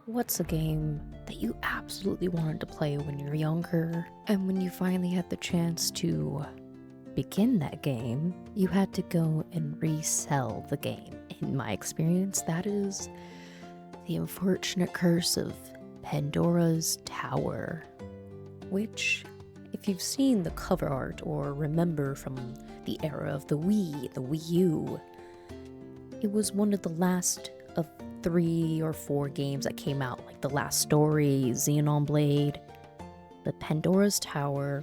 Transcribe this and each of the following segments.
What's a game that you absolutely wanted to play when you were younger, and when you finally had the chance to begin that game, you had to go and resell the game? In my experience, that is the unfortunate curse of Pandora's Tower, which, if you've seen the cover art or remember from the era of the Wii U, it was one of the last of 3 or 4 games that came out, like The Last Story, Xenoblade. But Pandora's Tower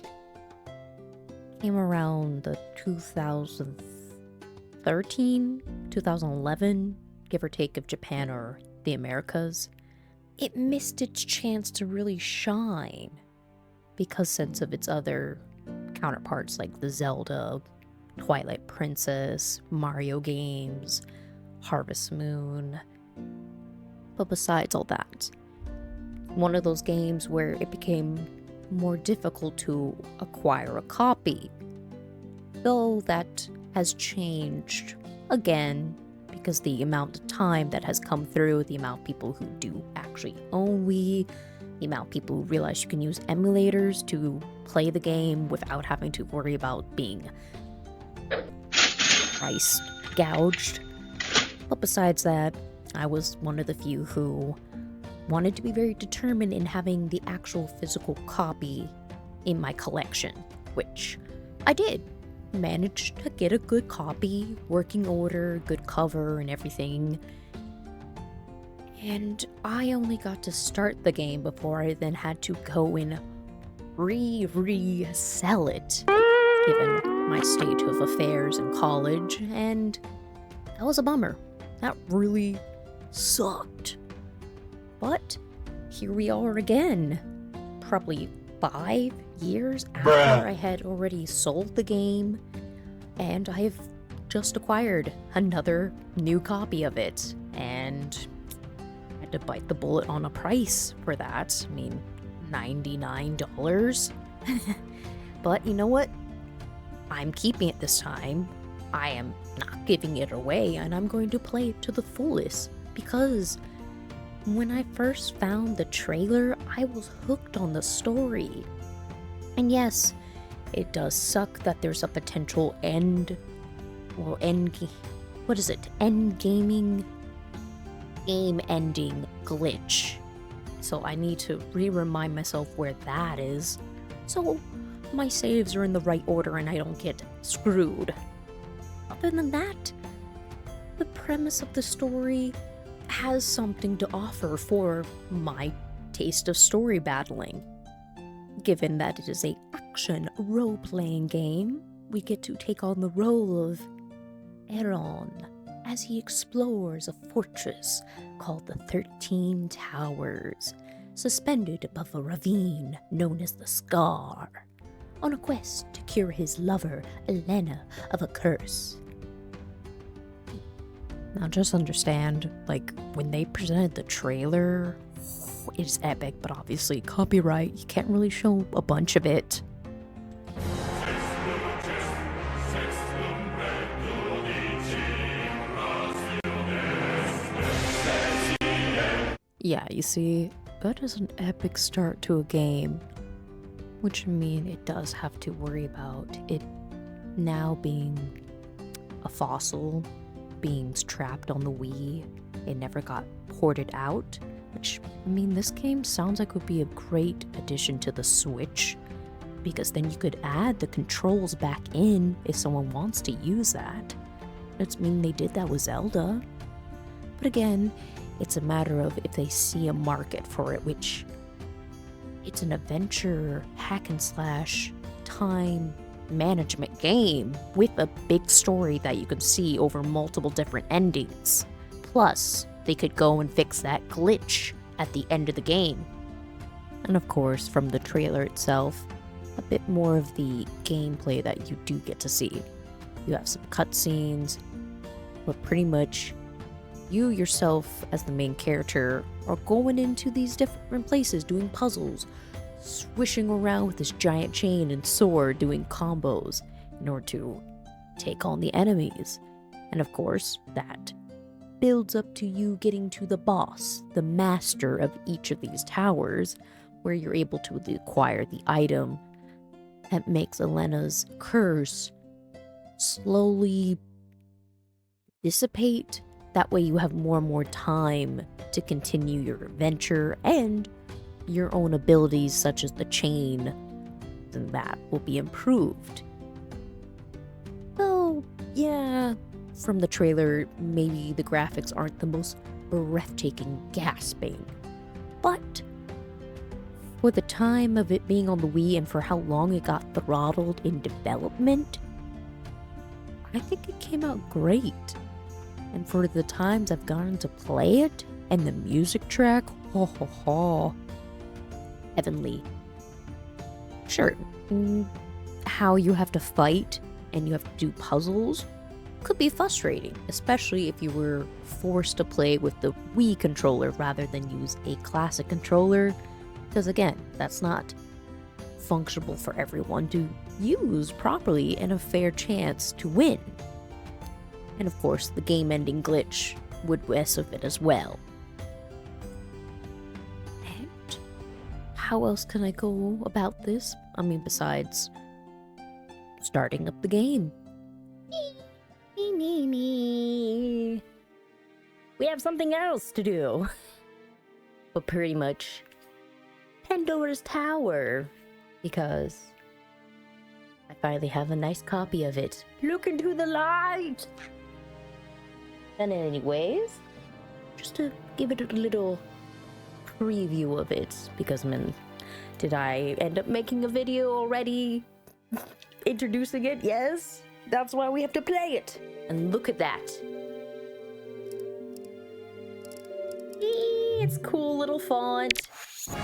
came around the 2013, 2011, give or take, of Japan or the Americas. It missed its chance to really shine because since of its other counterparts like the Zelda, Twilight Princess, Mario games, Harvest Moon. But besides all that, one of those games where it became more difficult to acquire a copy. Though that has changed again because the amount of time that has come through, the amount of people who do actually own Wii, the amount of people who realize you can use emulators to play the game without having to worry about being price gouged. But besides that, I was one of the few who wanted to be very determined in having the actual physical copy in my collection, which I did. Managed to get a good copy, working order, good cover, and everything. And I only got to start the game before I then had to go and resell it, given my state of affairs in college, and that was a bummer. That really sucked. But here we are again, probably 5 years after I had already sold the game, and I have just acquired another new copy of it, and I had to bite the bullet on a price for that. I mean, $99. But you know what? I'm keeping it this time. I am not giving it away, and I'm going to play it to the fullest, because when I first found the trailer, I was hooked on the story. And yes, it does suck that there's a potential end gaming game ending glitch. So I need to remind myself where that is, so my saves are in the right order and I don't get screwed. Other than that, the premise of the story has something to offer for my taste of story battling. Given that it is an action role-playing game, we get to take on the role of Aaron as he explores a fortress called the 13 Towers, suspended above a ravine known as the Scar, on a quest to cure his lover, Elena, of a curse. Now just understand, like, when they presented the trailer, it's epic, but obviously copyright, you can't really show a bunch of it. Yeah, you see, that is an epic start to a game, which means it does have to worry about it now being a fossil, being trapped on the Wii. It never got ported out, which, I mean, this game sounds like would be a great addition to the Switch, because then you could add the controls back in if someone wants to use that. It's mean they did that with Zelda. But again, it's a matter of if they see a market for it, which it's an adventure hack and slash time management game with a big story that you can see over multiple different endings. Plus, they could go and fix that glitch at the end of the game. And of course, from the trailer itself, a bit more of the gameplay that you do get to see. You have some cutscenes, but pretty much you yourself as the main character are going into these different places doing puzzles, swishing around with this giant chain and sword doing combos in order to take on the enemies. And of course, that builds up to you getting to the boss, the master of each of these towers, where you're able to acquire the item that makes Elena's curse slowly dissipate. That way you have more and more time to continue your adventure, and your own abilities such as the chain and that will be improved. So yeah, from the trailer, maybe the graphics aren't the most breathtaking, gasping, but for the time of it being on the Wii and for how long it got throttled in development, I think it came out great. And for the times I've gotten to play it, and the music track, ho ho ho, heavenly. Sure, how you have to fight and you have to do puzzles could be frustrating, especially if you were forced to play with the Wii controller rather than use a classic controller, because again, that's not functional for everyone to use properly and a fair chance to win. And of course, the game ending glitch would mess with it as well. And how else can I go about this? I mean, besides starting up the game. We have something else to do. But pretty much Pandora's Tower, because I finally have a nice copy of it. Look into the light! And anyways, just to give it a little preview of it, because did I end up making a video already introducing it? Yes, that's why we have to play it. And look at that. It's cool little font. Isn't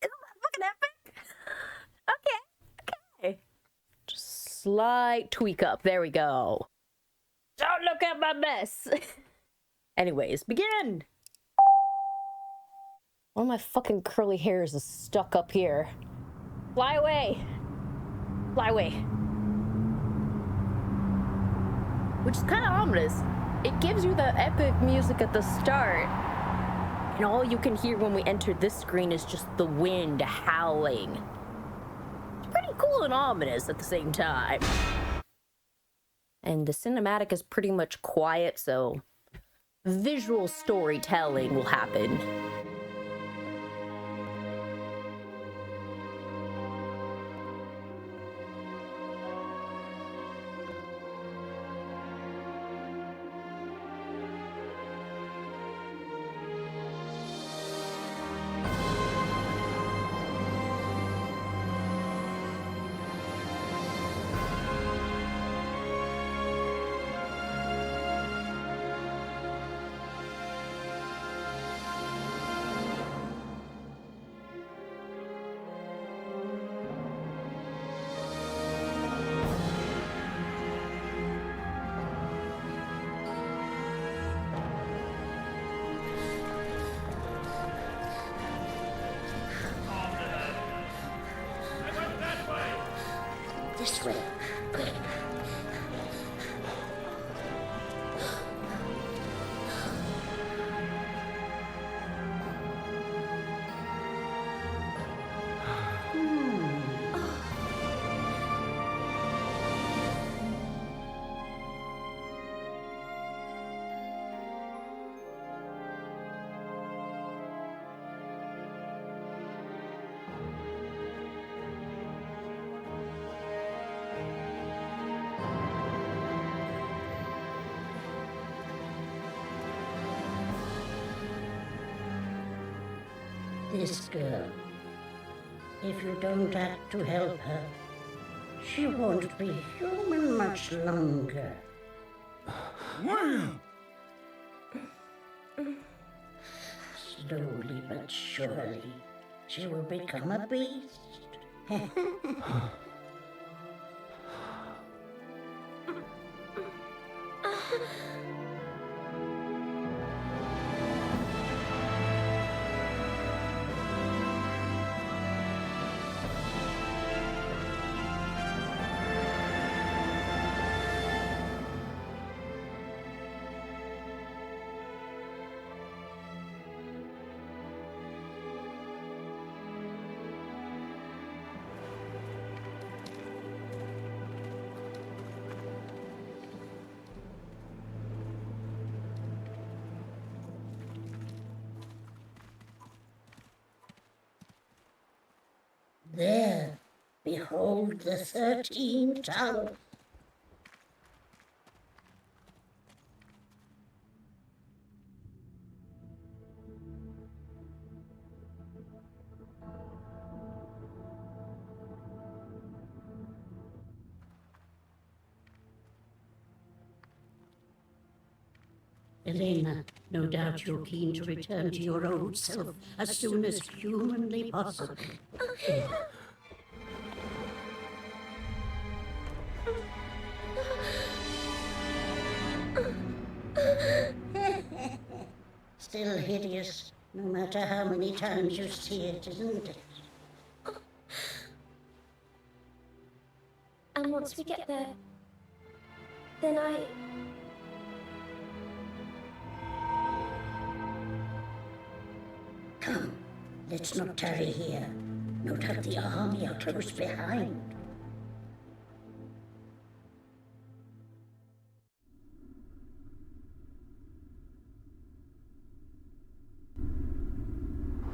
that fucking epic? Okay. Just slight tweak up. There we go. Don't look at my mess. Anyways, begin. One of my fucking curly hairs is stuck up here. Fly away. Fly away. Which is kind of ominous. It gives you the epic music at the start, and all you can hear when we enter this screen is just the wind howling. It's pretty cool and ominous at the same time. And the cinematic is pretty much quiet, so visual storytelling will happen. This way. Quick. This girl, if you don't act to help her, she won't be human much longer. William! Slowly but surely, she will become a beast. hold the 13 towers. Elena, no doubt you're keen to return to your old self as soon as humanly possible. Still hideous, no matter how many times you see it, isn't it? And once we get there, then Come, let's not tarry here. No doubt the army are close behind.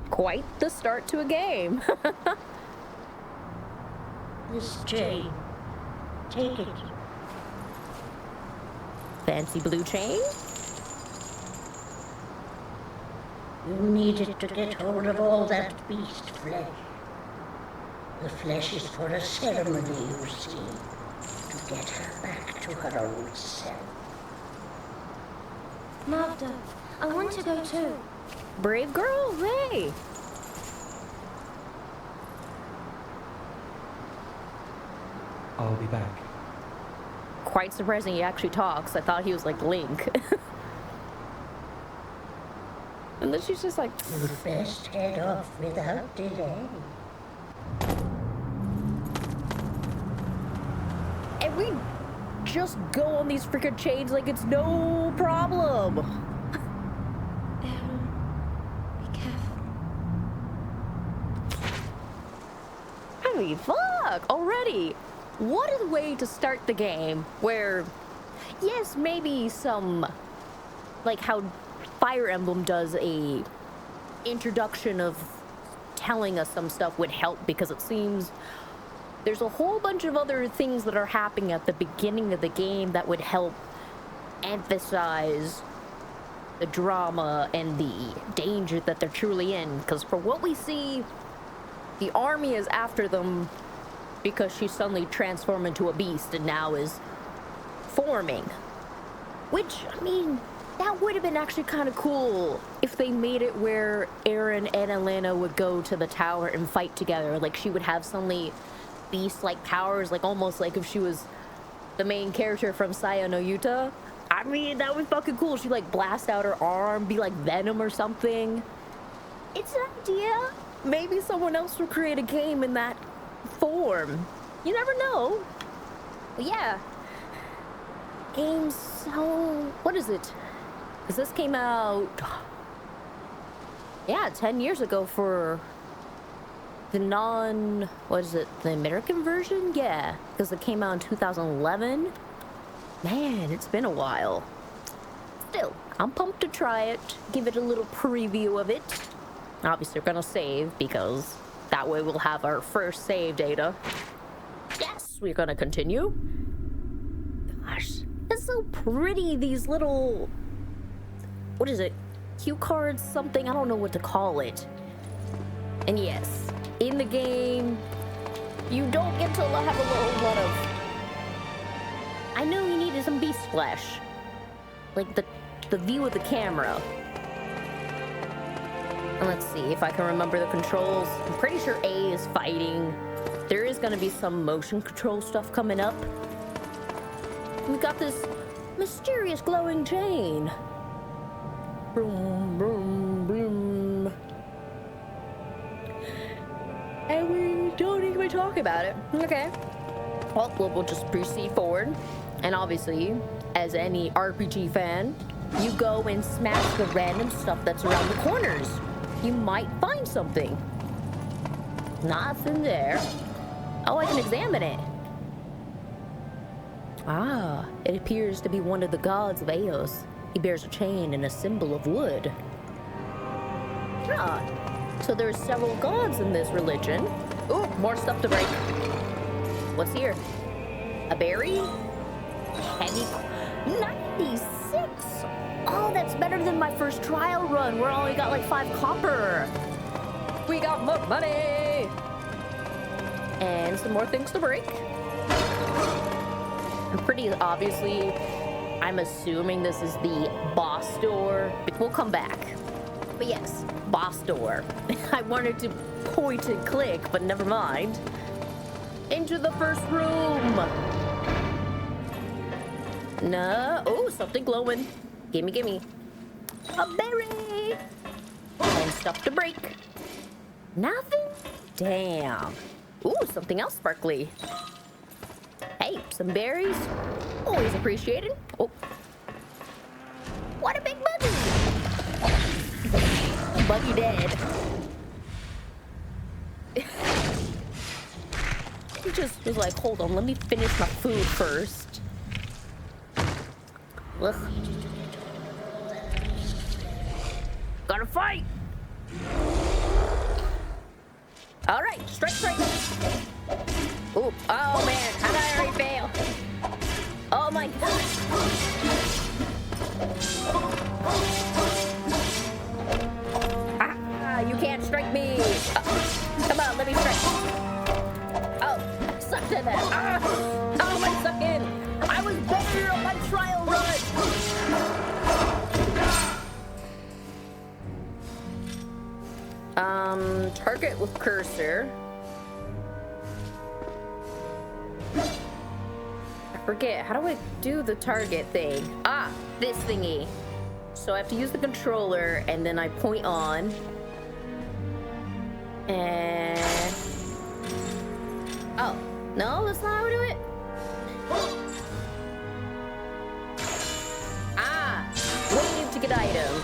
Quite the start to a game. This chain. Take it. Fancy blue chain? You need it to get hold of all that beast flesh. The flesh is for a ceremony, you see, to get her back to her old self. Magda, I want to go too. Brave girl, hey! I'll be back. Quite surprising he actually talks. I thought he was like Link. And then she's just like, You'd best head off without delay. and we just go on these freaking chains like it's no problem. Be careful. I mean, fuck, already. What a way to start the game where, yes, maybe some, like how Fire Emblem does a introduction of telling us some stuff would help, because it seems there's a whole bunch of other things that are happening at the beginning of the game that would help emphasize the drama and the danger that they're truly in. Because for what we see, the army is after them because she suddenly transformed into a beast and now is forming. Which, I mean, that would have been actually kind of cool if they made it where Aaron and Elena would go to the tower and fight together. Like, she would have suddenly beast-like powers, like almost like if she was the main character from Saya no Yuta. I mean, that would be fucking cool. She'd like blast out her arm, be like Venom or something. It's an idea. Maybe someone else will create a game in that form. You never know. But yeah. Games, so what is it? Because this came out, yeah, 10 years ago for the the American version? Yeah, because it came out in 2011. Man, it's been a while. Still, I'm pumped to try it, give it a little preview of it. Obviously, we're gonna save, because that way we'll have our first save data. Yes, we're gonna continue. Gosh, it's so pretty, these little, what is it? Cue cards, something? I don't know what to call it. And yes, in the game, you don't get to have a little lot of... I know you needed some beast flesh. Like the view of the camera. And let's see if I can remember the controls. I'm pretty sure A is fighting. There is going to be some motion control stuff coming up. We got this mysterious glowing chain. Boom, boom, boom. And we don't even talk about it. Okay. Well, we'll just proceed forward. And obviously, as any RPG fan, you go and smash the random stuff that's around the corners. You might find something. Nothing there. Oh, I can examine it. Ah, it appears to be one of the gods of Eos. He bears a chain and a symbol of wood. Ah, so there's several gods in this religion. Ooh, more stuff to break. What's here? A berry? Heavy 96! Oh, that's better than my first trial run where I only got like 5 copper. We got more money! And some more things to break. And pretty obviously, I'm assuming this is the boss door. We'll come back. But yes, boss door. I wanted to point and click, but never mind. Into the first room. No. Oh, something glowing. Gimme, gimme. A berry. And stuff to break. Nothing? Damn. Ooh, something else sparkly. Hey, some berries. Always appreciated. Oh. What a big buggy. Buggy dead. He just was like, hold on, let me finish my food first. Ugh. Gotta fight! Alright, strike, strike! Ooh, oh man, how did I already fail? Oh my god! Ah, you can't strike me! Come on, let me strike. Oh, suck to that! Ah! How am I sucking? I was better on my trial run! Target with cursor. I forget, how do I do the target thing? Ah, this thingy. So I have to use the controller and then I point on. And... oh, no, that's not how I do it. Ah, wave to get item.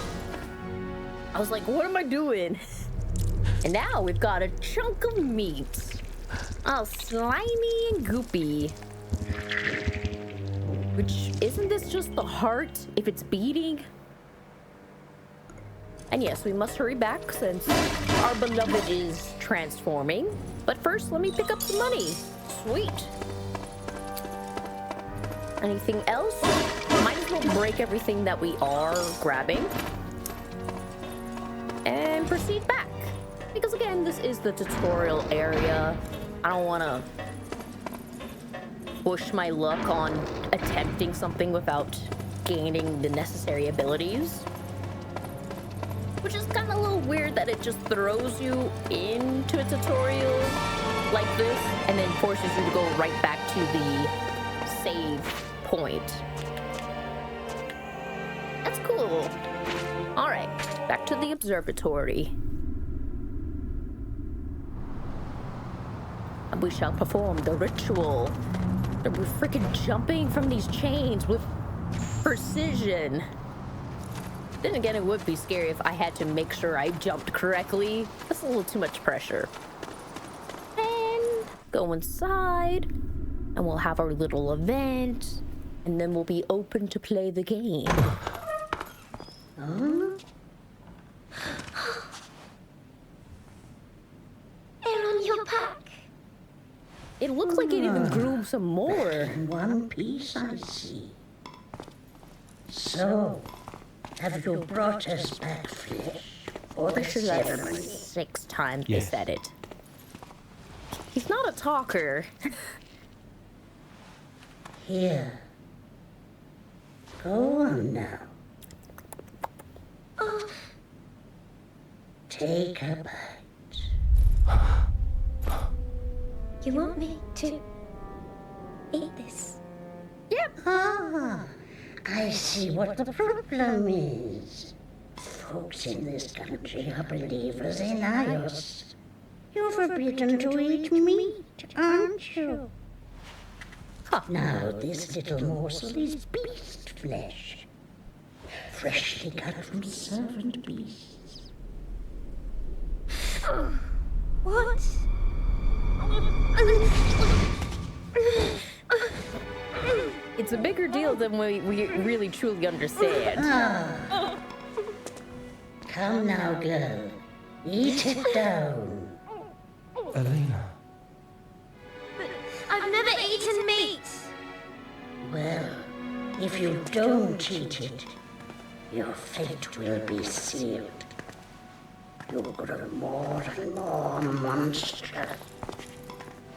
I was like, what am I doing? And now we've got a chunk of meat. Oh, slimy and goopy. Which, isn't this just the heart if it's beating? And yes, we must hurry back since our beloved is transforming. But first, let me pick up some money. Sweet. Anything else? Might as well break everything that we are grabbing. And proceed back. Because again, this is the tutorial area. I don't want to push my luck on attempting something without gaining the necessary abilities. Which is kind of a little weird that it just throws you into a tutorial like this and then forces you to go right back to the save point. That's cool. All right, back to the observatory. And we shall perform the ritual. We're freaking jumping from these chains with precision. Then again, it would be scary if I had to make sure I jumped correctly. That's a little too much pressure. And go inside, and we'll have our little event, and then we'll be open to play the game. Air on your back. It looks like it even grew some more. In one piece, I see. So, have you brought us back flesh for the Pretty sure that's ceremony? 6 times Yes. they said it. He's not a talker. Here. Go on now. Take a bite. You want me to eat this? Ah, I see what the problem is. Folks in this country are believers in Ios. You're forbidden to eat meat, aren't you? Now this little morsel is beast flesh, freshly cut from servant beasts. What? It's a bigger deal than we really truly understand. Come now, girl. Eat it down. Elena. I've never Well, if you don't eat it, your fate will be sealed. You'll grow more and more monstrous.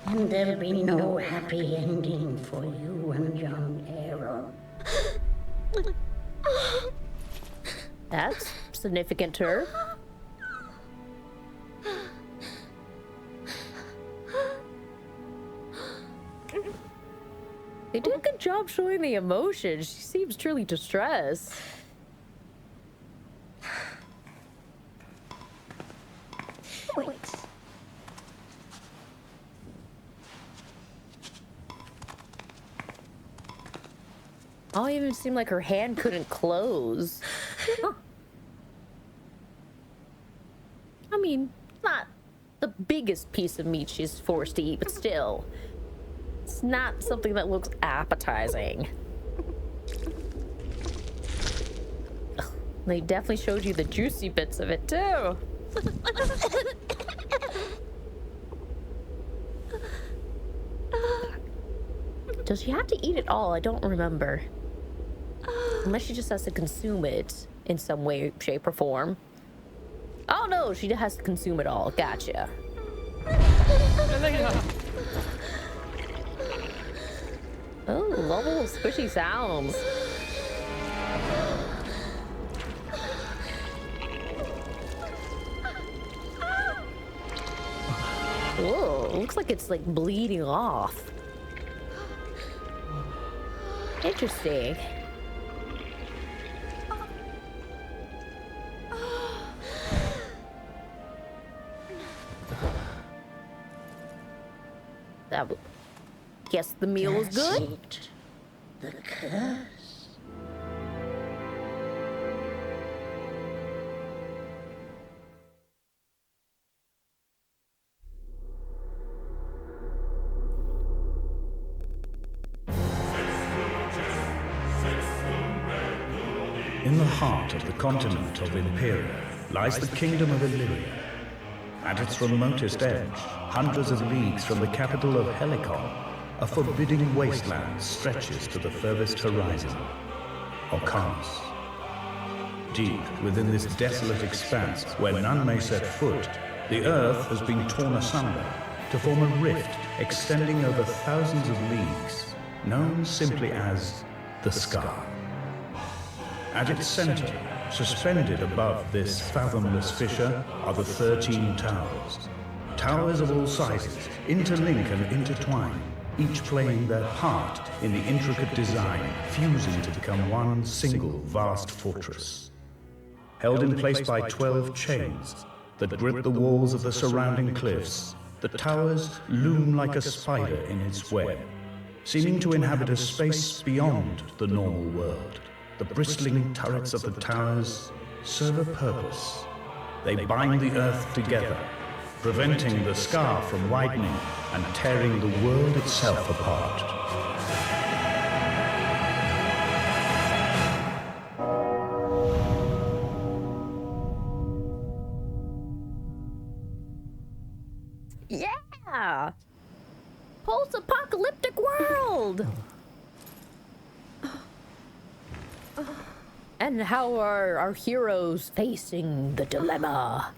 And there'll be no happy ending for you and young Aaron. That's significant to her. They did a good job showing the emotion. She seems truly distressed. Wait. Oh, it even seemed like her hand couldn't close. Huh. I mean, not the biggest piece of meat she's forced to eat, but still. It's not something that looks appetizing. Ugh, they definitely showed you the juicy bits of it, too. Does she have to eat it all? I don't remember. Unless she just has to consume it in some way, shape, or form. Oh no, she has to consume it all. Gotcha. Oh, lovely squishy sounds. Whoa, looks like it's like bleeding off. Interesting. Guess the meal was good. It. The curse. In the heart of the continent of Imperia lies the kingdom of Illyria. At its remotest edge, hundreds of leagues from the capital of Helicon, a forbidding wasteland stretches to the furthest horizon, Orcanos. Deep within this desolate expanse, where none may set foot, the earth has been torn asunder to form a rift extending over thousands of leagues, known simply as the Scar. At its center, suspended above this fathomless fissure, are the 13 towers. Towers of all sizes, interlink and intertwine, each playing their part in the intricate design, fusing to become one single vast fortress. Held in place by 12 chains that grip the walls of the surrounding cliffs, the towers loom like a spider in its web, seeming to inhabit a space beyond the normal world. The bristling turrets of the towers serve a purpose. They bind the earth together, preventing the scar from widening and tearing the world itself apart. Yeah! Post-apocalyptic world! And how are our heroes facing the dilemma?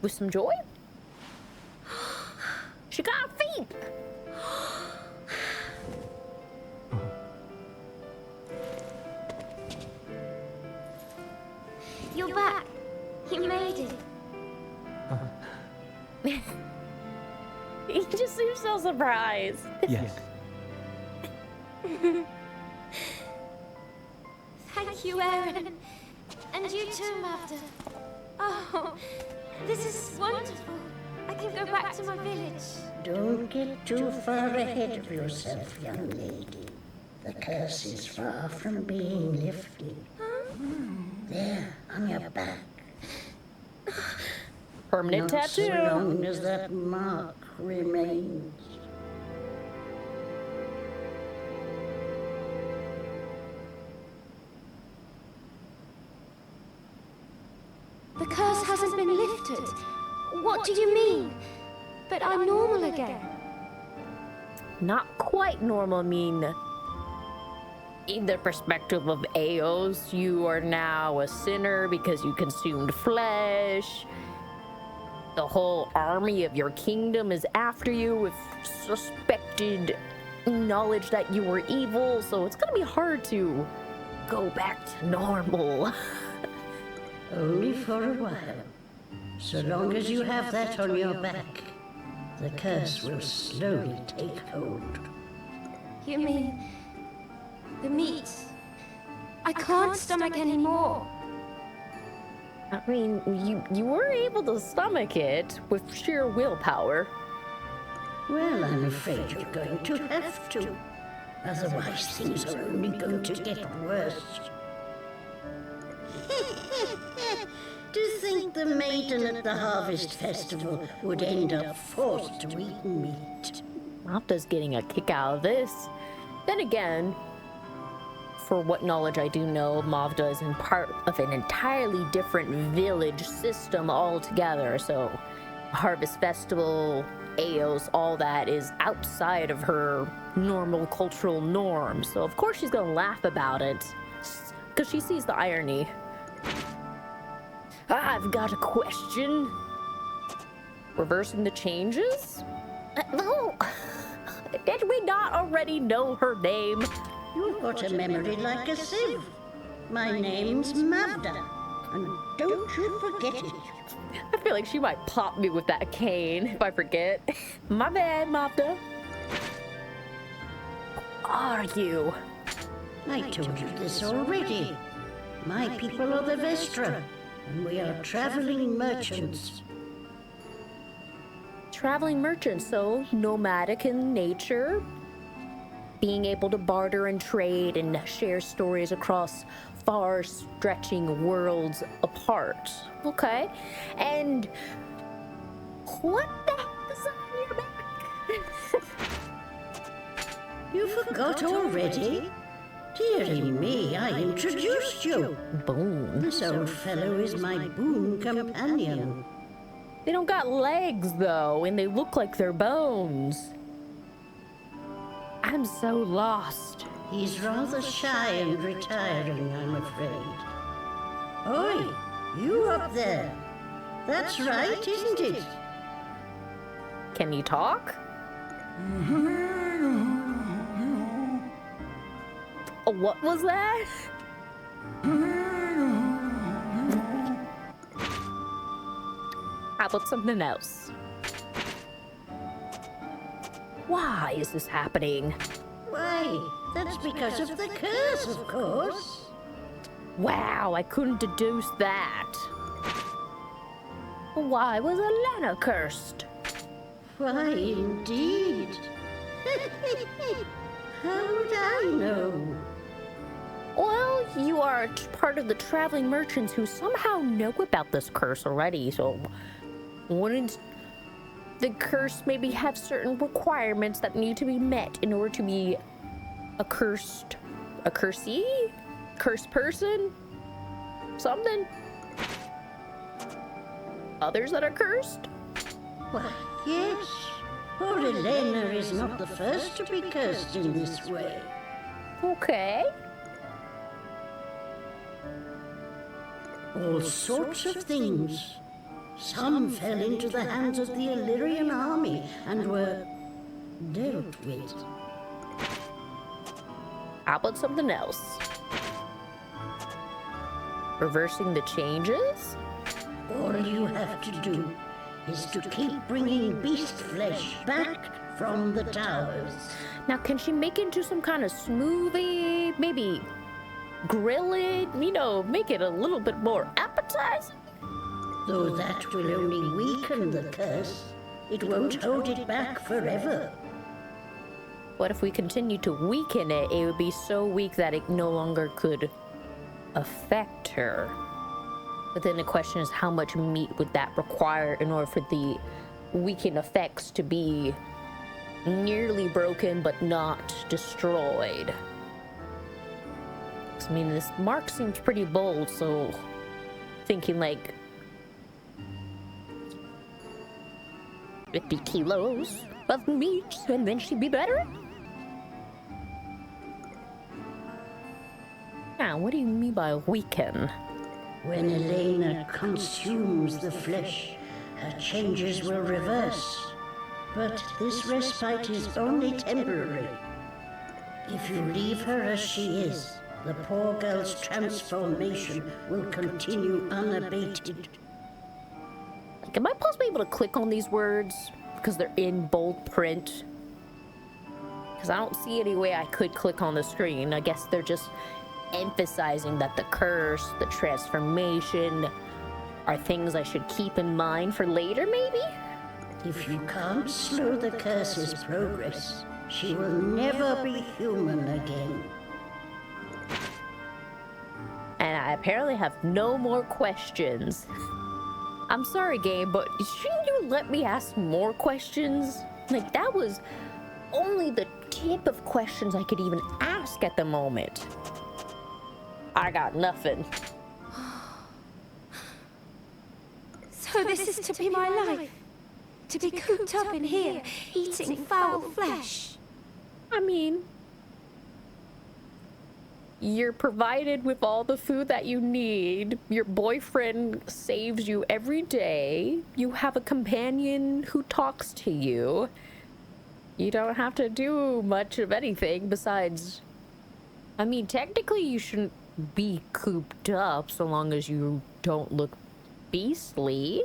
With some joy? She got feet! You're back. You made it. He just seems so surprised. Yes. Thank you, Aaron. And you too, Mavda. Oh, this is wonderful. I can go back to my village. Don't get too far ahead of yourself, young lady. The curse is far from being lifted. There, on your back. Permanent Not so tattoo. long as that mark remains. The curse hasn't been lifted. What do you mean? But I'm normal again. not quite normal. I mean, in the perspective of Eos, you are now a sinner because you consumed flesh. The whole army of your kingdom is after you with suspected knowledge that you were evil, so it's gonna be hard to go back to normal. Only for a while. So long as you have that on your back, the curse will slowly take hold. You mean the meat? I can't stomach anymore. I mean, you were able to stomach it with sheer willpower. Well, I'm afraid you're going to have to. Otherwise, things are only going to get worse. To think the maiden at the Harvest Festival would end up forced to eat meat. Mafda's getting a kick out of this. Then again, for what knowledge I do know, Mavda is in part of an entirely different village system altogether. So, Harvest Festival, Eos, all that is outside of her normal cultural norms. So, of course, she's gonna laugh about it because she sees the irony. I've got a question. Reversing the changes? No. Did we not already know her name? You've got a memory like a sieve. My name's Mavda, and don't you forget it. I feel like she might pop me with that cane if I forget. My bad, Mavda. Who are you? I told you this already. My people are the Vestra, and we are traveling merchants. Traveling merchants, so nomadic in nature, being able to barter and trade and share stories across far stretching worlds apart. Okay. And what the heck is on your back? You forgot already? Dearie me, I introduced you. Boom. This old fellow is my boon companion. They don't got legs though, and they look like they're bones. I'm so lost. He's rather shy and retiring, I'm afraid. Oi, you up there. That's right, isn't it? Can you talk? What was that? How about something else? Why is this happening? Why, that's because of the curse, of course. Wow, I couldn't deduce that. Why was Elena cursed? Why, indeed. How would I know? Well, you are part of the traveling merchants who somehow know about this curse already, so wouldn't the curse maybe have certain requirements that need to be met in order to be a cursed person? Something? Others that are cursed? Why, yes. Poor Elena is not the first to be cursed in this way. Okay. All sorts of things. Some fell into the hands of the Illyrian army and were dealt with. How about something else? Reversing the changes? All you have to do is to keep bringing beast flesh back from the towers. Now, can she make it into some kind of smoothie? Maybe grill it? Make it a little bit more appetizing? Though that will only weaken the curse, it won't hold it back forever. What if we continue to weaken it? It would be so weak that it no longer could affect her. But then the question is, how much meat would that require in order for the weakened effects to be nearly broken but not destroyed? I mean, this mark seems pretty bold, so thinking like 50 kilos. of meat and then she'd be better? Now, what do you mean by weaken? When Elena consumes the flesh, her changes will reverse. But this respite is only temporary. If you leave her as she is, the poor girl's transformation will continue unabated. Like, am I possibly able to click on these words? Because they're in bold print. Because I don't see any way I could click on the screen. I guess they're just emphasizing that the curse, the transformation, are things I should keep in mind for later, maybe? If you can't slow the curse's progress, she will never be human again. And I apparently have no more questions. I'm sorry, game, but shouldn't you let me ask more questions? Like, that was only the tip of questions I could even ask at the moment. I got nothing. So this is to be my life? To be cooped up in here, eating foul flesh? I mean, you're provided with all the food that you need. Your boyfriend saves you every day. You have a companion who talks to you. You don't have to do much of anything besides... I mean, technically you shouldn't be cooped up so long as you don't look beastly.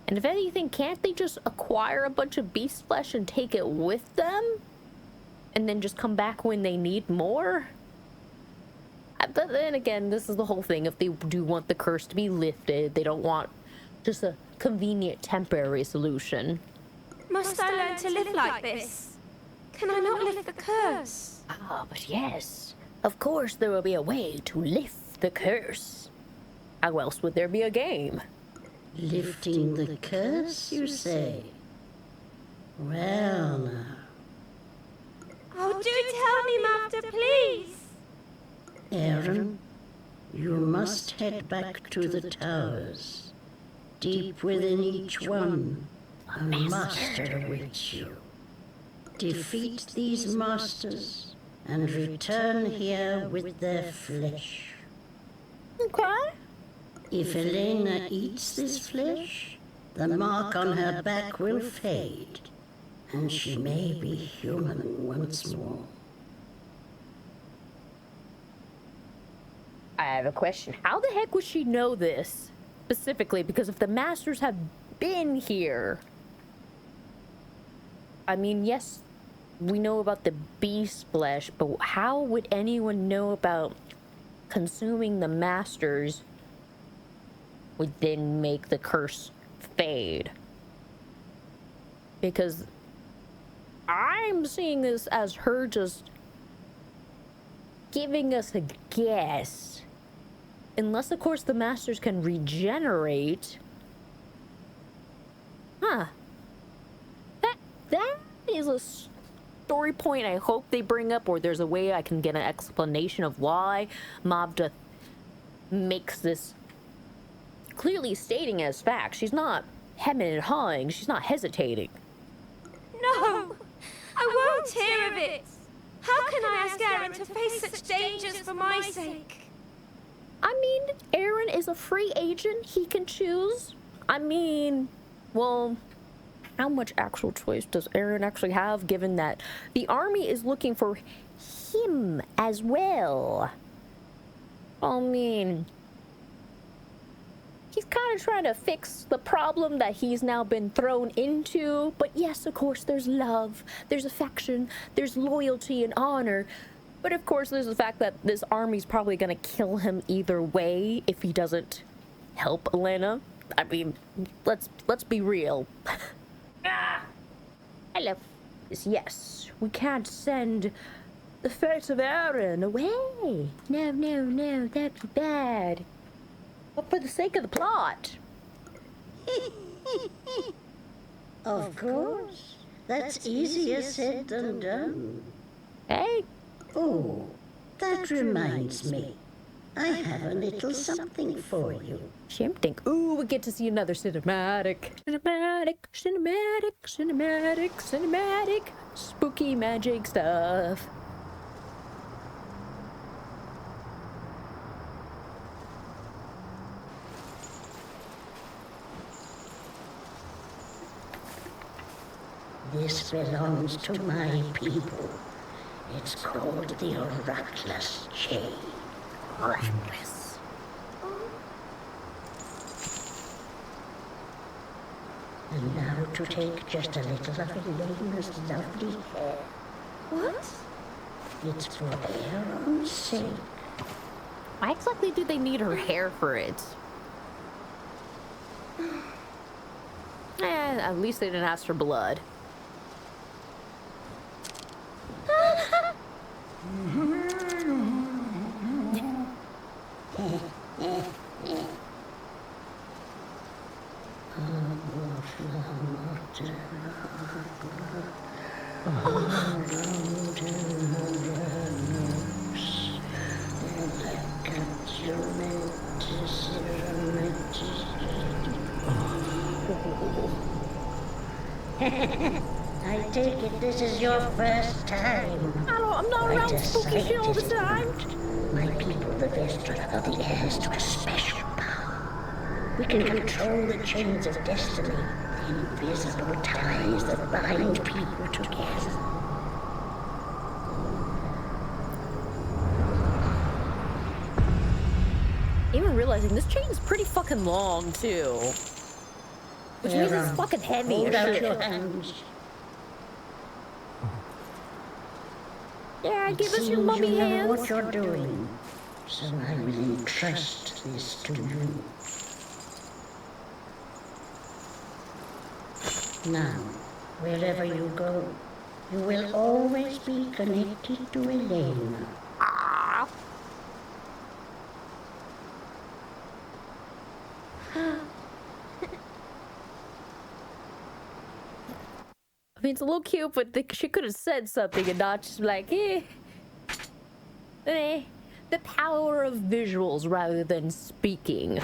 And if anything, can't they just acquire a bunch of beast flesh and take it with them? And then just come back when they need more? But then again, this is the whole thing. If they do want the curse to be lifted, they don't want just a convenient temporary solution. Must I learn to live like this? Can I not lift the curse? Ah, but yes. Of course there will be a way to lift the curse. How else would there be a game? Lifting the curse, you say? Well, now. Oh, do tell me, Master, please! Aaron, you must head back to the towers. Deep within each one, a master awaits you. Defeat these masters and return here with their flesh. Okay. If Elena eats this flesh, the mark on her back will fade, and she may be human once more. I have a question. How the heck would she know this? Specifically, because if the masters have been here... I mean, yes, we know about the beast flesh, but how would anyone know about consuming the masters would then make the curse fade? Because I'm seeing this as her just giving us a guess. Unless, of course, the masters can regenerate. Huh. That is a story point I hope they bring up, or there's a way I can get an explanation of why Mavda makes this clearly stating as fact. She's not hemming and hawing. She's not hesitating. No! I won't hear of it! How can I ask Aaron to face such dangers for my sake? I mean, Aaron is a free agent. He can choose. I mean, well, how much actual choice does Aaron actually have, given that the army is looking for him as well? I mean, he's kind of trying to fix the problem that he's now been thrown into. But yes, of course, there's love, there's affection, there's loyalty and honor. But of course, there's the fact that this army's probably going to kill him either way if he doesn't help Elena. I mean, let's be real. I love this. Yes, we can't send the fate of Aaron away. No, that'd be bad. But for the sake of the plot. Of course. That's easier said than done. Hey? Oh, that reminds me. I have a little something for you. Shimting. Ooh, we get to see another cinematic. Cinematic. Spooky magic stuff. This belongs to my people. It's called the Oraculous Chain. Reckless. And now to take just a little of Elena's lovely hair. What? It's for their own sake. Why exactly do they need her hair for it? At least they didn't ask for blood. I take it this is your first time. I'm not around spooky shit all the time. My people, the Vestra, are the heirs to a special power. We can control the chains of destiny, invisible ties that bind people together. Even realizing this chain's pretty fucking long, too. Which means it's fucking heavy Hold as out shit. your hands. Yeah, give us your Seems mummy you know hands. what you're doing, so I will entrust this to you. Now, wherever you go, you will always be connected to Elena. Ah. I mean, it's a little cute, but she could have said something and not just like, The power of visuals rather than speaking.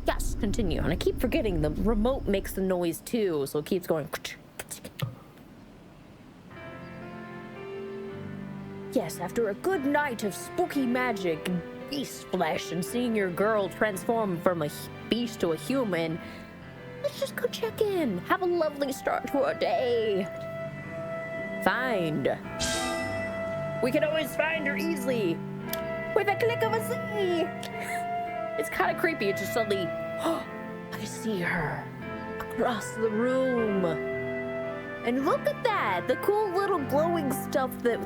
Yes, continue. And I keep forgetting the remote makes the noise too, so it keeps going. Yes, after a good night of spooky magic and beast flesh and seeing your girl transform from a beast to a human, let's just go check in. Have a lovely start to our day. Find. We can always find her easily with a click of a C. It's kind of creepy. It's just suddenly, I see her across the room. And look at that, the cool little glowing stuff that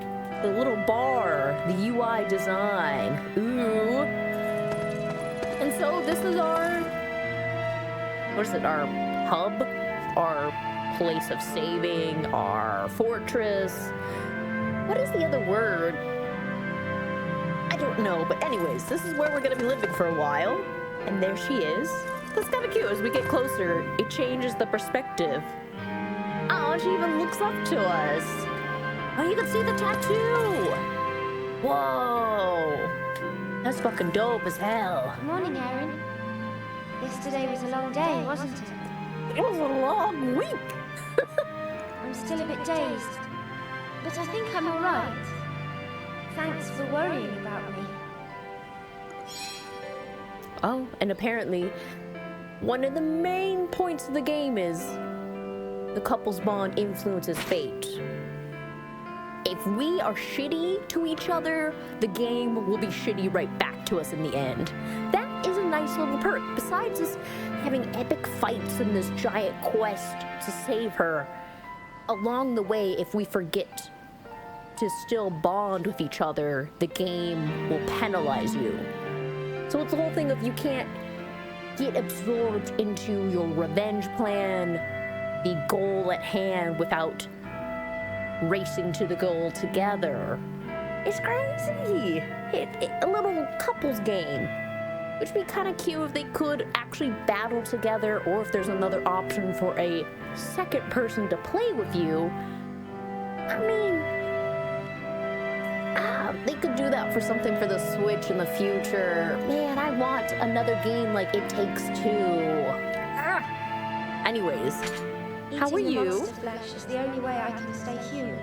the little bar, the UI design. Ooh. And so this is our, what is it, our hub, our place of saving, our fortress. What is the other word? I don't know, but anyways, this is where we're gonna be living for a while. And there she is. That's kind of cute. As we get closer, it changes the perspective. Oh, she even looks up to us. Oh, you can see the tattoo. Whoa. That's fucking dope as hell. Morning, Aaron. Yesterday was a long day, wasn't it? It was a long week. I'm still a bit dazed, but I think I'm all right. Thanks for worrying about me. Oh, and apparently, one of the main points of the game is the couple's bond influences fate. If we are shitty to each other, the game will be shitty right back to us in the end. That is a nice little perk. Besides us having epic fights in this giant quest to save her, along the way, if we forget to still bond with each other, the game will penalize you. So it's the whole thing of you can't get absorbed into your revenge plan, the goal at hand, without racing to the goal together. It's crazy. A little couples game, which would be kind of cute if they could actually battle together, or if there's another option for a second person to play with you. I mean, they could do that for something for the Switch in the future. Man, I want another game like It Takes Two. Anyways, how are Eating the you? monster flesh is the only way I can stay human.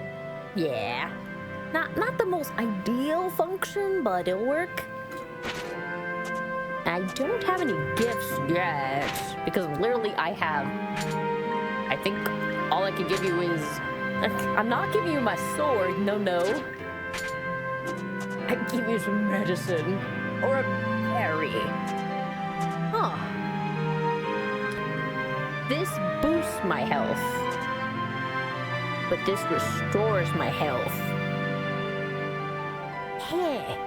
Yeah. Not the most ideal function, but it'll work. I don't have any gifts yet, because literally I think all I could give you is... I'm not giving you my sword, no. I give you some medicine, or a berry. Huh. This boosts my health, but this restores my health. Hey,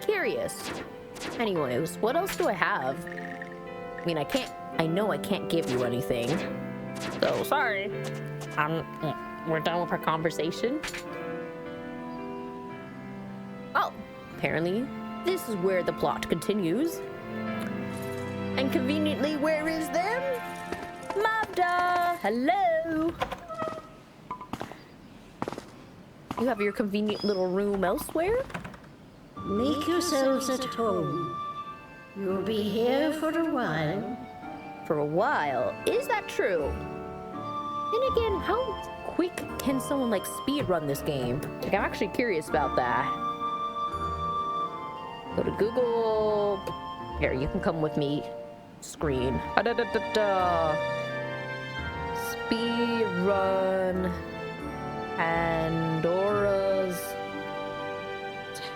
curious. Anyways, what else do I have? I mean, I know I can't give you anything. So, sorry. We're done with our conversation. Oh, apparently this is where the plot continues. And conveniently, where is them? Mavda! Hello! You have your convenient little room elsewhere? Make yourselves at home. You'll be here for a while. For a while. Is that true? Then again, how quick can someone like speedrun this game? Like, I'm actually curious about that. Go to Google. Here, you can come with me. Screen. Speedrun Pandora's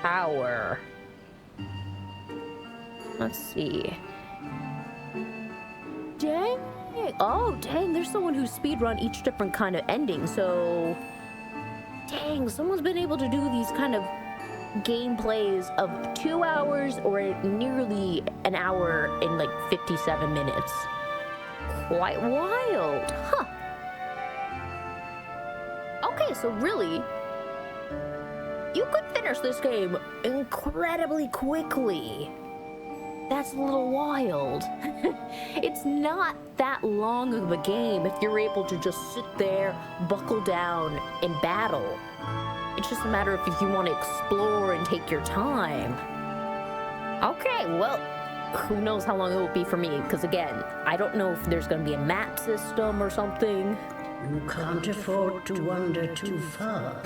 Tower. Let's see. Dang. Oh, dang. There's someone who speedrun each different kind of ending. So, dang, someone's been able to do these kind of gameplays of 2 hours or nearly an hour in like 57 minutes. Quite wild. Huh. Okay, so really, you could finish this game incredibly quickly. That's a little wild. It's not that long of a game if you're able to just sit there, buckle down, and battle. It's just a matter of if you want to explore and take your time. Okay, well, who knows how long it will be for me, because again, I don't know if there's going to be a map system or something. You can't afford to wander too far.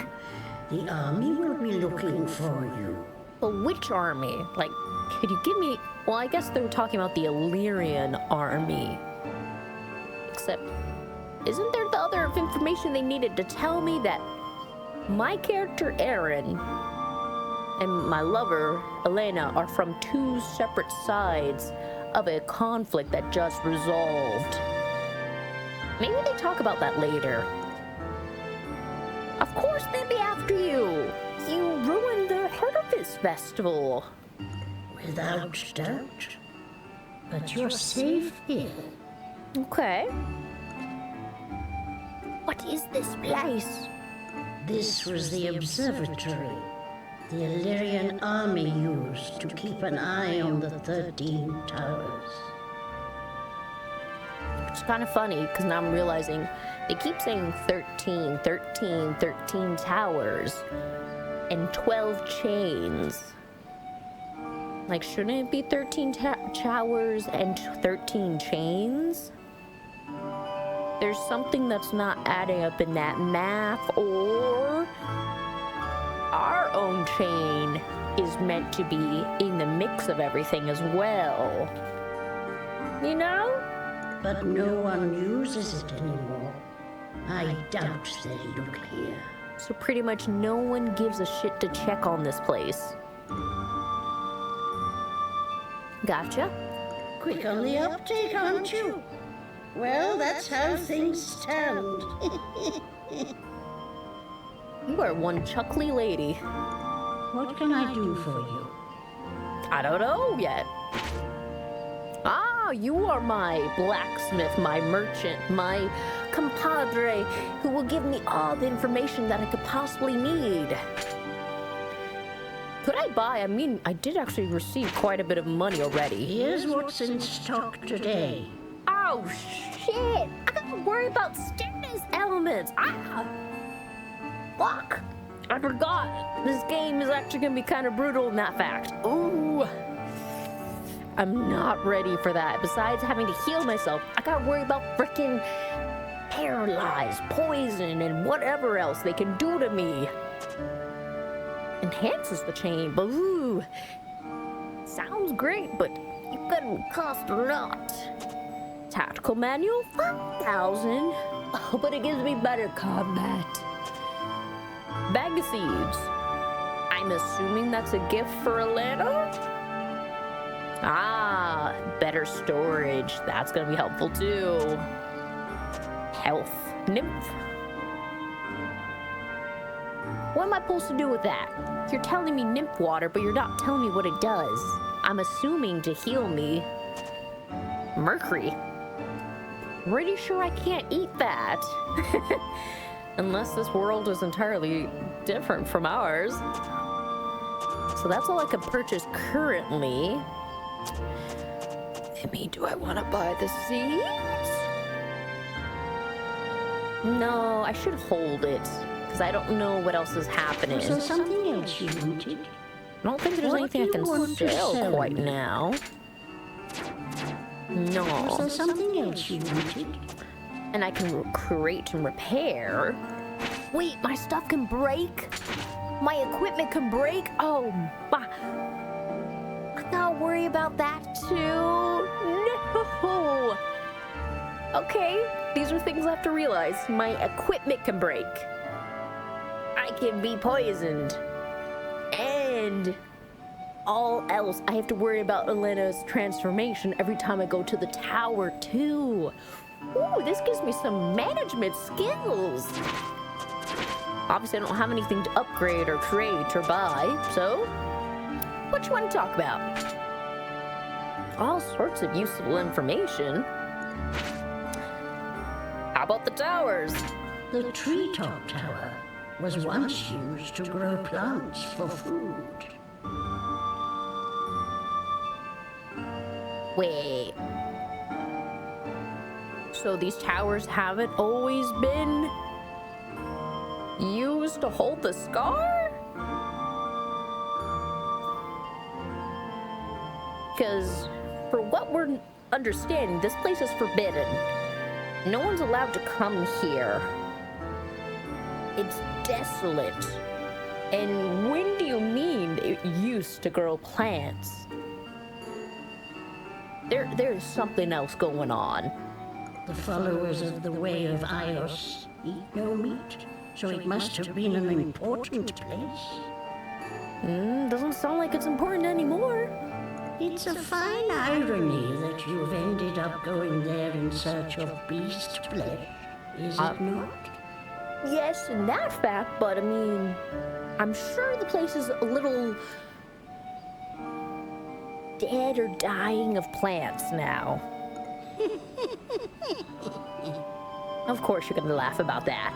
The army will be looking for you. But which army? Like, could you give me... Well, I guess they were talking about the Illyrian army. Except, isn't there the other information they needed to tell me that my character, Aaron, and my lover, Elena, are from two separate sides of a conflict that just resolved? Maybe they talk about that later. Of course they'd be after you! You ruined the Harvest Festival! Without doubt. But you're safe here. Okay. What is this place? This was the observatory the Illyrian army used to keep an eye on the 13 towers. It's kind of funny, because now I'm realizing they keep saying 13 towers, and 12 chains. Like, shouldn't it be 13 towers and 13 chains? There's something that's not adding up in that math, or our own chain is meant to be in the mix of everything as well. You know? But no one uses it anymore. I doubt they look here. So pretty much no one gives a shit to check on this place. Gotcha. Quick on the uptake, aren't you? Well, that's how things stand. You are one chuckly lady. What can I do for you? I don't know yet. Ah, you are my blacksmith, my merchant, my compadre, who will give me all the information that I could possibly need. Could I buy? I mean, I did actually receive quite a bit of money already. Here's what's in stock today. Oh, shit! I gotta worry about status elements. Ah! Fuck! I forgot. This game is actually gonna be kind of brutal in that fact. Ooh. I'm not ready for that. Besides having to heal myself, I gotta worry about freaking paralyzed, poison, and whatever else they can do to me. Enhances the chain, but ooh. Sounds great, but it could cost a lot. Tactical manual, 5,000. Oh, but it gives me better combat. Bag of seeds. I'm assuming that's a gift for Alana? Ah, better storage. That's gonna be helpful too. Health. Nymph. What am I supposed to do with that? You're telling me nymph water, but you're not telling me what it does. I'm assuming to heal me. Mercury. Pretty sure I can't eat that. Unless this world is entirely different from ours. So that's all I can purchase currently. I mean, do I want to buy the seeds? No, I should hold it. Because I don't know what else is happening. Was there something else you wanted? I don't think there's anything I can sell quite now. No. Was there something else you wanted? And I can create and repair. Wait, my stuff can break? My equipment can break? Oh, my. I gotta worry about that too. No. Okay, these are things I have to realize. My equipment can break. I can be poisoned. And all else, I have to worry about Elena's transformation every time I go to the tower too. Ooh, this gives me some management skills. Obviously, I don't have anything to upgrade or create or buy, so what you want to talk about? All sorts of useful information. How about the towers? The treetop tower was once used to grow plants for food. Wait. So these towers haven't always been used to hold the scar? Because for what we're understanding, this place is forbidden. No one's allowed to come here. It's desolate. And when do you mean it used to grow plants? There's something else going on. The followers of the way of Ios eat no meat, so it must have been an important place. Doesn't sound like it's important anymore. It's a fine irony that you've ended up going there in search of beast flesh, is it not? Yes, in that fact, but I mean, I'm sure the place is a little dead or dying of plants now. Of course you're gonna laugh about that.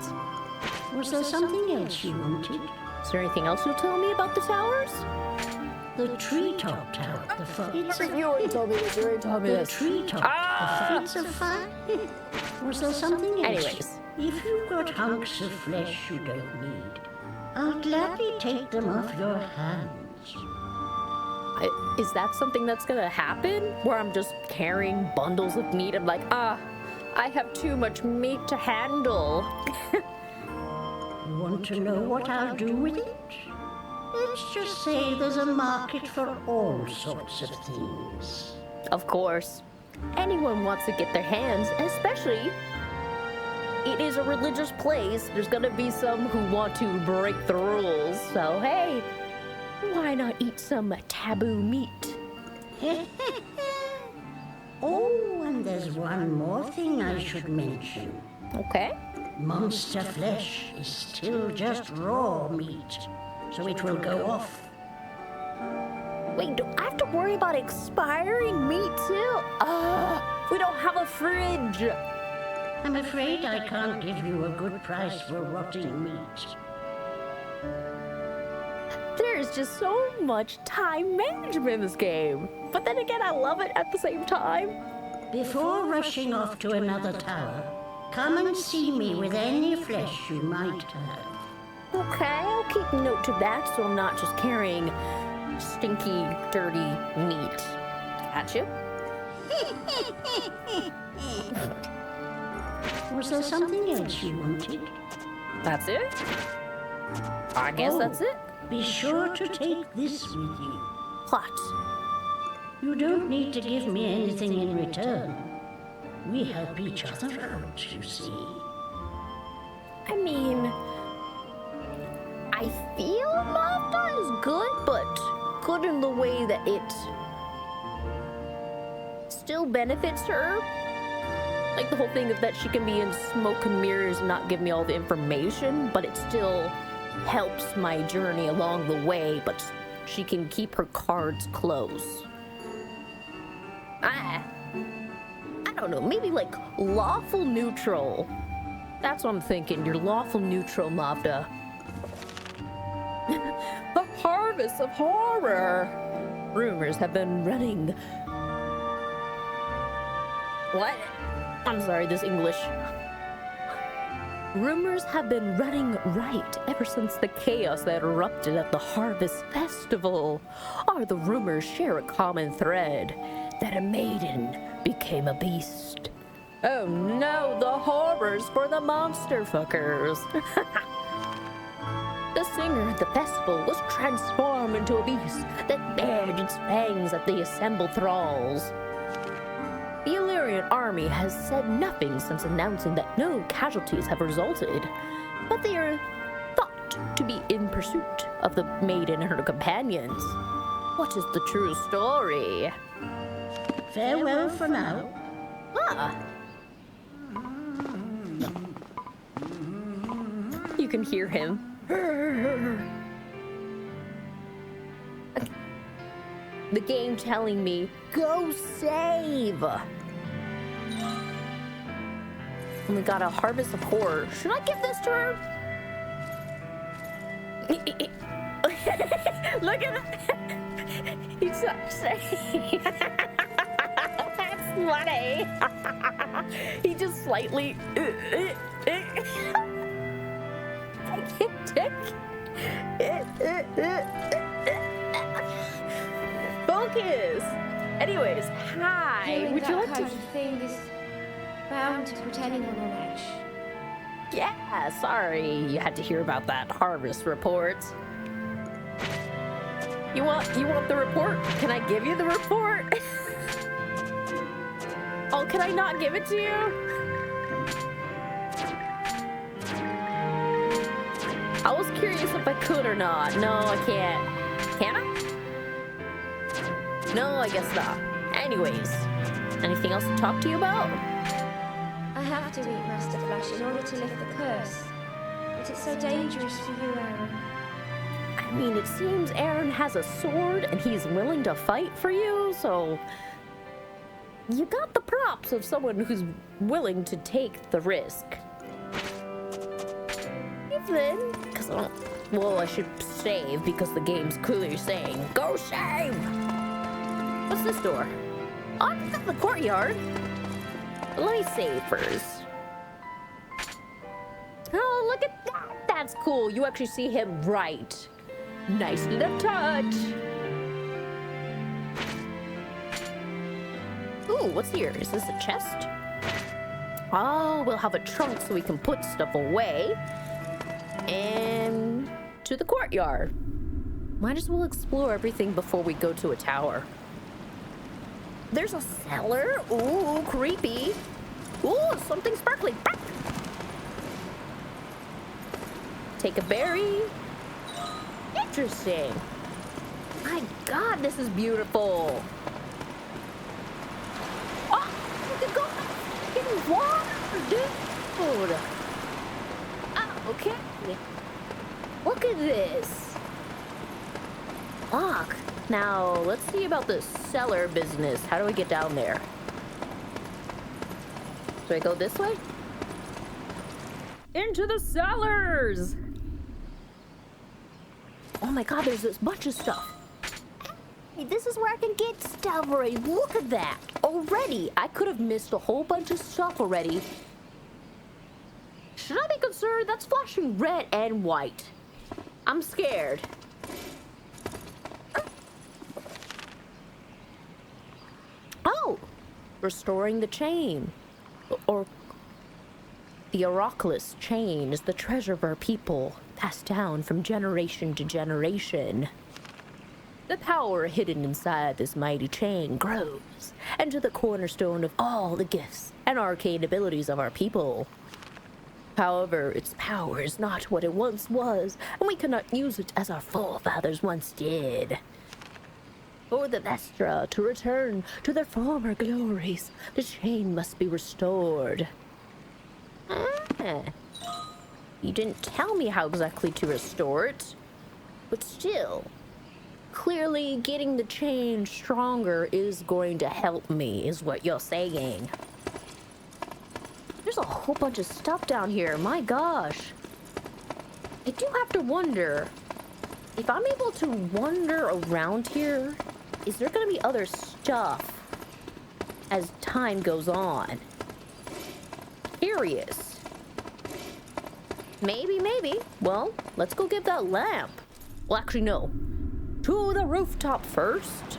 Was there something else you wanted? Is there anything else you'll tell me about the towers? The treetop tower. You already told me this. You already told me The this. treetop. It's a fine. Was there something else? Anyways. If you've got hunks of flesh you don't need, I'll gladly take them off your hands. Is that something that's gonna happen? Where I'm just carrying bundles of meat? I'm like, I have too much meat to handle. You want to know what I'll do with it? Let's just say there's a market for all sorts of things. Of course. Anyone wants to get their hands, especially it is a religious place. There's gonna be some who want to break the rules. So hey, why not eat some taboo meat? Oh, and there's one more thing I should mention. Okay. Monster flesh is still just raw meat, so it will go off. Wait, do I have to worry about expiring meat too? We don't have a fridge. I'm afraid I can't give you a good price for rotting meat. There's just so much time management in this game. But then again, I love it at the same time. Before rushing off to another tower, come and see me with any flesh you might have. Okay, keep note of that so I'm not just carrying stinky, dirty meat. Got you? Was there something else you wanted? That's it? I guess that's it. Be sure to take this with you. What? You don't need to give me anything in return. We help each other out, you see. I mean, I feel Mafta is good, but good in the way that it still benefits her. Like the whole thing of that she can be in smoke and mirrors and not give me all the information, but it still helps my journey along the way, but she can keep her cards close. I don't know, maybe like lawful neutral. That's what I'm thinking, you're lawful neutral, Mavda. A harvest of horror. Rumors have been running. What? I'm sorry, this English. Rumors have been running right ever since the chaos that erupted at the Harvest Festival. Or the rumors share a common thread, that a maiden became a beast. Oh no, the horrors for the monster fuckers. The singer at the festival was transformed into a beast that bared its fangs at the assembled thralls. The Illyrian army has said nothing since announcing that no casualties have resulted, but they are thought to be in pursuit of the maiden and her companions. What is the true story? Farewell for now. Ah. You can hear him. The game telling me, go save! And we got a harvest of horror. Should I give this to her? Look at that! He's not saying. That's funny. He just slightly. I can't take. Focus. Anyways, hi. Hearing Would you that like kind to? of thing is bound to put anyone on edge. Yeah. Sorry, you had to hear about that harvest report. You want the report? Can I give you the report? Oh, can I not give it to you? I was curious if I could or not. No, I can't. Can I? No, I guess not. Anyways, anything else to talk to you about? I have to eat Master Flash in order to lift the curse. But it's so dangerous for you, Aaron. I mean, it seems Aaron has a sword and he's willing to fight for you, so you got the props of someone who's willing to take the risk. If then, because I don't, well, I should save because the game's clearly saying, go save! What's this door? Oh, it's in the courtyard. Let me save first. Oh, look at that! That's cool. You actually see him right. Nice little touch. Ooh, what's here? Is this a chest? Oh, we'll have a trunk so we can put stuff away. And to the courtyard. Might as well explore everything before we go to a tower. There's a cellar. Ooh, creepy. Ooh, something sparkly. Take a berry. Interesting. My God, this is beautiful. Oh, we can go in water, dude. Oh, okay. Look at this. Look. Now, let's see about the cellar business. How do we get down there? Do I go this way? Into the cellars! Oh my God, there's this bunch of stuff. Hey, this is where I can get stuff already. Look at that. Already, I could have missed a whole bunch of stuff already. Should I be concerned? That's flashing red and white. I'm scared. Oh! Restoring the chain. Or the Oraclus chain is the treasure of our people, passed down from generation to generation. The power hidden inside this mighty chain grows, and to the cornerstone of all the gifts and arcane abilities of our people. However, its power is not what it once was, and we cannot use it as our forefathers once did. For the Vestra to return to their former glories, the chain must be restored. Ah. You didn't tell me how exactly to restore it, but still, clearly getting the chain stronger is going to help me, is what you're saying. There's a whole bunch of stuff down here, my gosh. I do have to wonder, if I'm able to wander around here, is there gonna be other stuff as time goes on? Curious. Maybe. Well, let's go get that lamp. Well, actually, no. To the rooftop first.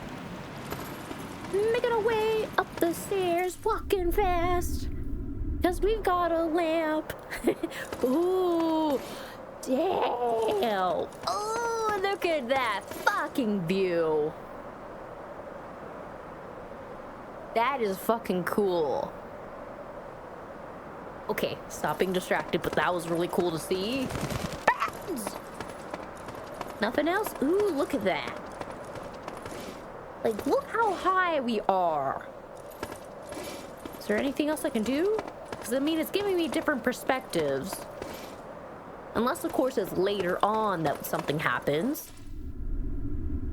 Making our way up the stairs, walking fast. 'Cause we've got a lamp. Ooh, damn. Oh, look at that fucking view. That is fucking cool. Okay, stop being distracted, but that was really cool to see. Bats! Nothing else? Ooh, look at that. Like, look how high we are. Is there anything else I can do? Because, I mean, it's giving me different perspectives. Unless, of course, it's later on that something happens.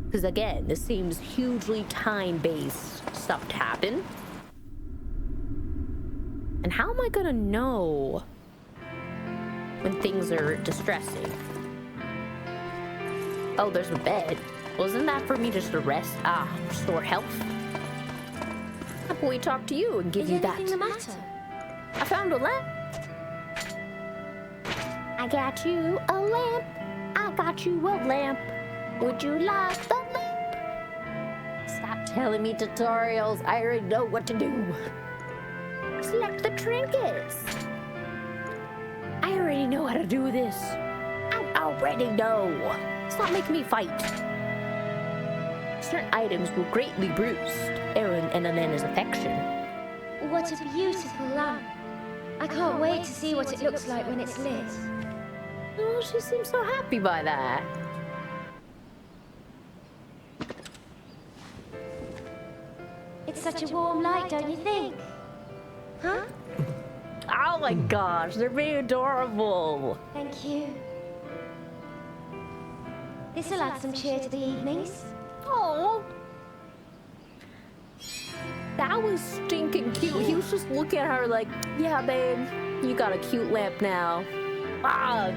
Because, again, this seems hugely time-based stuff to happen. And how am I gonna know when things are distressing? Oh, there's a bed. Wasn't that for me just to rest? Restore health? How about we talk to you and give you that? Is anything the matter? I found a lamp. I got you a lamp. I got you a lamp. Would you like the lamp? Stop telling me tutorials. I already know what to do. Select the trinkets. I already know how to do this. I already know. Stop making me fight. Certain items will greatly boost Aaron and Anana's affection. What a beautiful lamp. I can't wait to see what it looks like when it's lit. Oh, she seems so happy by that. It's such a warm light, don't you think? Huh? Oh my gosh, they're being adorable. Thank you. This'll add some cheer to the evenings. Oh, that was stinking cute. He was just looking at her like, yeah, babe, you got a cute lamp now.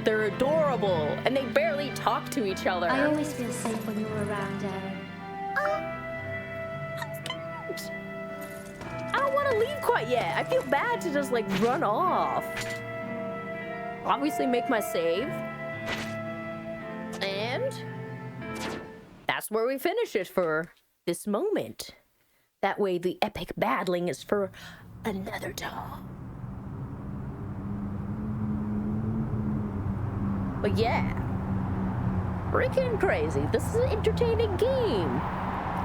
They're adorable, and they barely talk to each other. I always feel safe when you're around, Aaron. I don't want to leave quite yet. I feel bad to just like run off. Obviously make my save. And that's where we finish it for this moment. That way the epic battling is for another time. But yeah, freaking crazy. This is an entertaining game.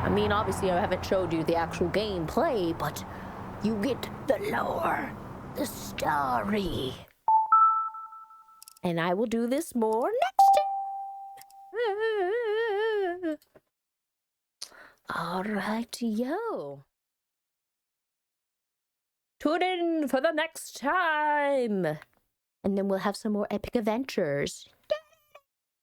I mean, obviously I haven't showed you the actual gameplay, but you get the lore, the story. And I will do this more next time. All right, yo. Tune in for the next time. And then we'll have some more epic adventures.